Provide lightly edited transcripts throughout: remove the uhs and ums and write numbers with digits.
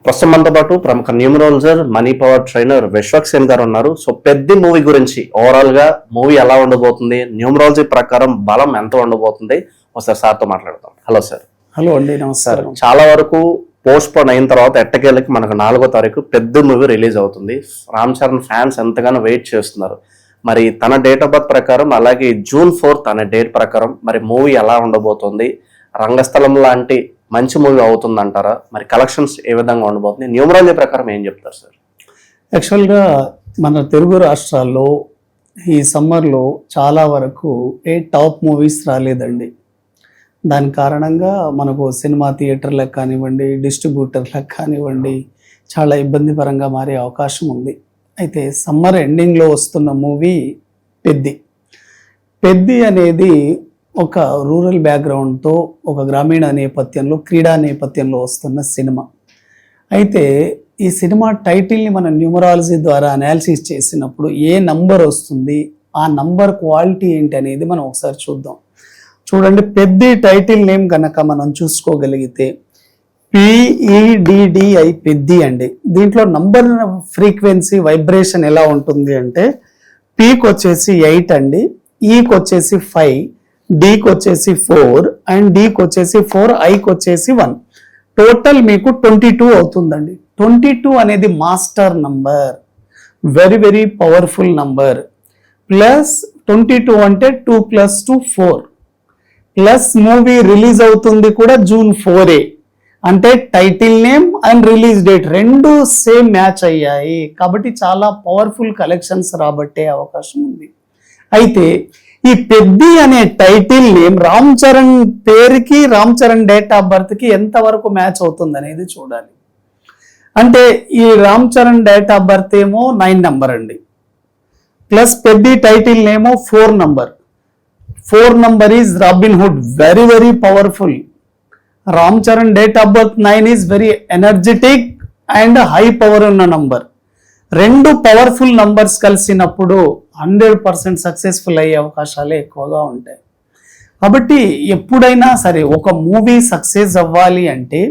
ప్రస్తుతం మనతో పాటు ప్రముఖ numerologer money power trainer Vishwak Sen garu ఉన్నారు. సో పెద్ద మూవీ గురించి ఓవరాల్ గా మూవీ ఎలా ఉండబోతుంది, న్యూమరాలజీ ప్రకారం బలం ఎంత ఉండబోతుంది, ఒకసారి సార్తో మాట్లాడతాం. Hello sir. హలో అండి, నమస్కారం. చాలా వరకు పోస్ట్ పోన్ అయిన తర్వాత ఎట్టకేళ్ళకి మనకు 4వ తారీఖు పెద్ద మూవీ రిలీజ్ అవుతుంది. రామ్ చరణ్ ఫ్యాన్స్ ఎంతగానో వెయిట్ చేస్తున్నారు. మరి తన డేట్ ఆఫ్ బర్త్ ప్రకారం, అలాగే June 4 అనే డేట్ ప్రకారం మరి మూవీ ఎలా ఉండబోతుంది, రంగస్థలం లాంటి మంచి మూవీ అవుతుంది అంటారా? మరి కలెక్షన్స్ ఏ విధంగా ఉండబోతుంది, న్యూమరాలజీ ప్రకారం ఏం చెప్తారు సార్? యాక్చువల్గా మన తెలుగు రాష్ట్రాల్లో ఈ సమ్మర్లో చాలా వరకు టాప్ మూవీస్ రాలేదండి. దాని కారణంగా మనకు సినిమా థియేటర్లకు కానివ్వండి, డిస్ట్రిబ్యూటర్లకు కానివ్వండి, చాలా ఇబ్బందికరంగా మారే అవకాశం ఉంది. అయితే సమ్మర్ ఎండింగ్లో వస్తున్న మూవీ పెద్ది అనేది ఒక రూరల్ బ్యాక్గ్రౌండ్తో, ఒక గ్రామీణ నేపథ్యంలో, క్రీడా నేపథ్యంలో వస్తున్న సినిమా. అయితే ఈ సినిమా టైటిల్ని మనం న్యూమరాలజీ ద్వారా అనాలిసిస్ చేసినప్పుడు ఏ నంబర్ వస్తుంది, ఆ నంబర్ క్వాలిటీ ఏంటి అనేది మనం ఒకసారి చూద్దాం. చూడండి, పెద్ది టైటిల్ నేమ్ కనుక మనం చూసుకోగలిగితే PEDDI పెద్ది అండి. దీంట్లో నంబర్ ఫ్రీక్వెన్సీ వైబ్రేషన్ ఎలా ఉంటుంది అంటే పీకి వచ్చేసి 8 అండి, ఈకి వచ్చేసి 5, డీకి వచ్చేసి 4 అండ్ డీకి వచ్చేసి 4, ఐకి వచ్చేసి 1. టోటల్ మీకు 22 అవుతుందండి. 22 అనేది master number, very very powerful number. Plus 22 అంటే 2 + 2 4. ప్లస్ మూవీ రిలీజ్ అవుతుంది కూడా June 4 అంటే title name and release date రెండు సేమ్ మ్యాచ్ అయ్యాయి. కాబట్టి చాలా పవర్ఫుల్ కలెక్షన్స్ రాబట్టే అవకాశం ఉంది. అయితే ఈ పెద్ది అనే టైటిల్ నేమ్ రామ్ చరణ్ పేరుకి, రామ్ చరణ్ డేట్ ఆఫ్ బర్త్కి ఎంతవరకు మ్యాచ్ అవుతుంది అనేది చూడాలి. అంటే ఈ Ram Charan date of birth ఏమో 9 నంబర్ అండి, ప్లస్ పెద్ది టైటిల్ నేమో 4 number. 4 number is robin hood, very very powerful. Ram Charan date of birth 9 is very energetic and high power ఉన్న నంబర్. రెండు పవర్ఫుల్ నంబర్స్ కలిసినప్పుడు 100% సక్సెస్ఫుల్ అయ్యే అవకాశాలే ఎక్కువగా ఉంటాయి. కాబట్టి ఎప్పుడైనా సరే ఒక మూవీ సక్సెస్ అవ్వాలి అంటే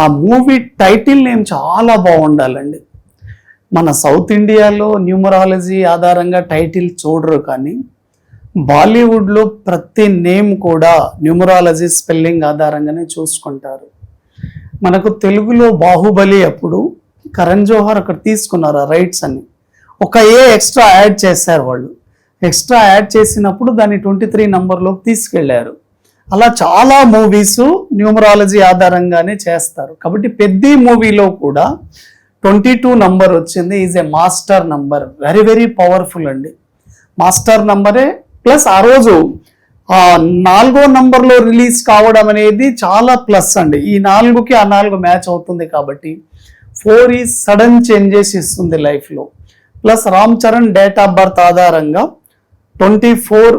ఆ మూవీ టైటిల్ నేమ్ చాలా బాగుండాలండి. మన సౌత్ ఇండియాలో న్యూమరాలజీ ఆధారంగా టైటిల్ చూడరు, కానీ బాలీవుడ్లో ప్రతి నేమ్ కూడా న్యూమరాలజీ స్పెల్లింగ్ ఆధారంగానే చూసుకుంటారు. మనకు తెలుగులో బాహుబలి అప్పుడు కరణ్ జోహర్ అక్కడ తీసుకున్నారు ఆ రైట్స్ అని, ఒక ఎక్స్ట్రా యాడ్ చేశారు వాళ్ళు. ఎక్స్ట్రా యాడ్ చేసినప్పుడు దాన్ని 23 నంబర్లోకి తీసుకెళ్లారు. అలా చాలా మూవీస్ న్యూమరాలజీ ఆధారంగానే చేస్తారు. కాబట్టి పెద్ద మూవీలో కూడా 22 నంబర్ వచ్చింది. Is a master number, very very powerful అండి. మాస్టర్ నంబరే. ప్లస్ ఆ రోజు 4వ నంబర్లో రిలీజ్ కావడం అనేది చాలా ప్లస్ అండి. ఈ 4కి ఆ 4 మ్యాచ్ అవుతుంది. కాబట్టి 4 ఈ సడన్ చేంజెస్ ఇస్తుంది లైఫ్లో. Plus Ram Charan date of birth ఆధారంగా 24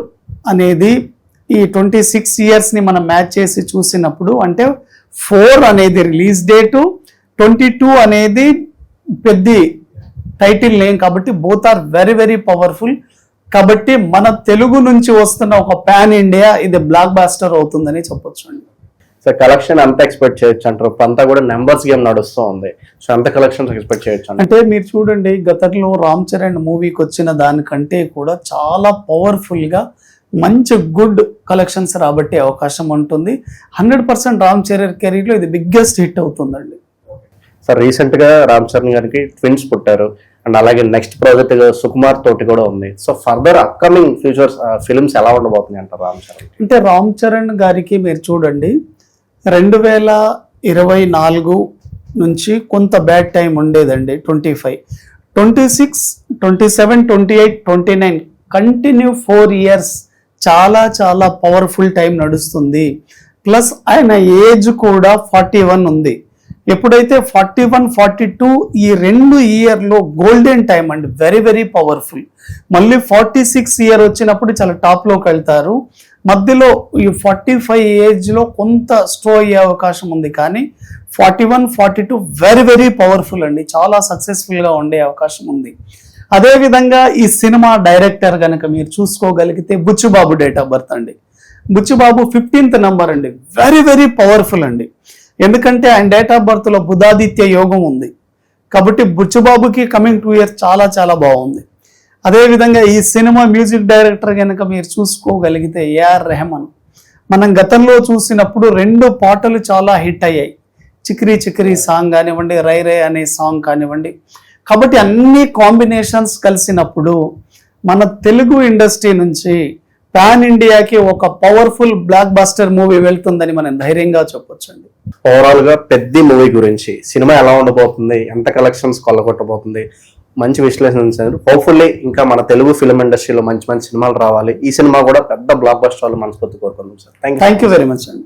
అనేది ఈ 26 ఇయర్స్ని మనం మ్యాచ్ చేసి చూసినప్పుడు, అంటే 4 అనేది రిలీజ్ డేటు, 22 అనేది పెద్ద టైటిల్ నేమ్. కాబట్టి both are very very powerful. కాబట్టి మన తెలుగు నుంచి వస్తున్న ఒక పాన్ ఇండియా ఇది బ్లాక్ బాస్టర్ అవుతుందని చెప్పొచ్చు అండి. సో కలెక్షన్ ఎంత ఎక్స్పెక్ట్ చేయొచ్చు అంటారు? అంతా కూడా నెంబర్స్ గేమ్ నడుస్తూ ఉంది. సో ఎంత కలెక్షన్స్ ఎక్స్పెక్ట్ చేయొచ్చు అంటే మీరు చూడండి, గతంలో రామ్ చరణ్ మూవీకి వచ్చిన దానికంటే కూడా చాలా పవర్ఫుల్గా మంచి గుడ్ కలెక్షన్స్ రాబట్టే అవకాశం ఉంటుంది. 100% రామ్ చరణ్ కెరీర్లో ఇది బిగ్గెస్ట్ హిట్ అవుతుందండి. సార్ రీసెంట్గా రామ్ చరణ్ గారికి ట్విన్స్ పుట్టారు, అండ్ అలాగే నెక్స్ట్ ప్రాజెక్ట్ సుకుమార్ తోటి కూడా ఉంది. So further upcoming future films ఎలా ఉండబోతున్నాయి అంటారు రామ్ చరణ్? అంటే రామ్ చరణ్ గారికి మీరు చూడండి, 2024 నుంచి కొంత బ్యాడ్ టైం ఉండేదండి. 25, 26, 27, 28, 29 కంటిన్యూ 4 ఇయర్స్ చాలా చాలా పవర్ఫుల్ టైం నడుస్తుంది. ప్లస్ ఆయన ఏజ్ కూడా 41 ఉంది. ఎప్పుడైతే 41, 42 ఈ 2 ఇయర్లో గోల్డెన్ టైం అండి, వెరీ వెరీ పవర్ఫుల్. మళ్ళీ 46 ఇయర్ వచ్చినప్పుడు చాలా టాప్లోకి వెళ్తారు. మధ్యలో ఈ 45 ఏజ్లో కొంత స్లో అయ్యే అవకాశం ఉంది, కానీ 41, 42 వెరీ వెరీ పవర్ఫుల్ అండి, చాలా సక్సెస్ఫుల్గా ఉండే అవకాశం ఉంది. అదేవిధంగా ఈ సినిమా డైరెక్టర్ కనుక మీరు చూసుకోగలిగితే బుచ్చిబాబు డేట్ ఆఫ్ బర్త్ అండి. బుచ్చిబాబు 15th నంబర్ అండి, వెరీ వెరీ పవర్ఫుల్ అండి. ఎందుకంటే ఆయన డేట్ ఆఫ్ బర్త్ లో బుధాదిత్య యోగం ఉంది. కాబట్టి బుచ్చుబాబుకి కమింగ్ 2 ఇయర్స్ చాలా చాలా బాగుంది. అదేవిధంగా ఈ సినిమా మ్యూజిక్ డైరెక్టర్ కనుక మీరు చూసుకోగలిగితే ఏఆర్ రెహమాన్. మనం గతంలో చూసినప్పుడు 2 పాటలు చాలా హిట్ అయ్యాయి. చిక్రీ చిక్రీ సాంగ్ కానివ్వండి, రై రై అనే సాంగ్ కానివ్వండి. కాబట్టి అన్ని కాంబినేషన్స్ కలిసినప్పుడు మన తెలుగు ఇండస్ట్రీ నుంచి పాన్ ఇండియాకి ఒక పవర్ఫుల్ బ్లాక్ బస్టర్ మూవీ వెళ్తుందని మనం ధైర్యంగా చెప్పొచ్చండి. ఓవరాల్ గా పెద్ద మూవీ గురించి, సినిమా ఎలా ఉండబోతుంది, ఎంత కలెక్షన్స్ కొల్లగొట్టబోతుంది, మంచి విశ్లేషణ. హోప్ఫుల్లీ ఇంకా మన తెలుగు ఫిల్మ్ ఇండస్ట్రీలో మంచి మంచి సినిమాలు రావాలి. ఈ సినిమా కూడా పెద్ద బ్లాక్ బస్టర్ మనస్ఫూర్తి కోరుకుందాం sir. Thank you very much అండి.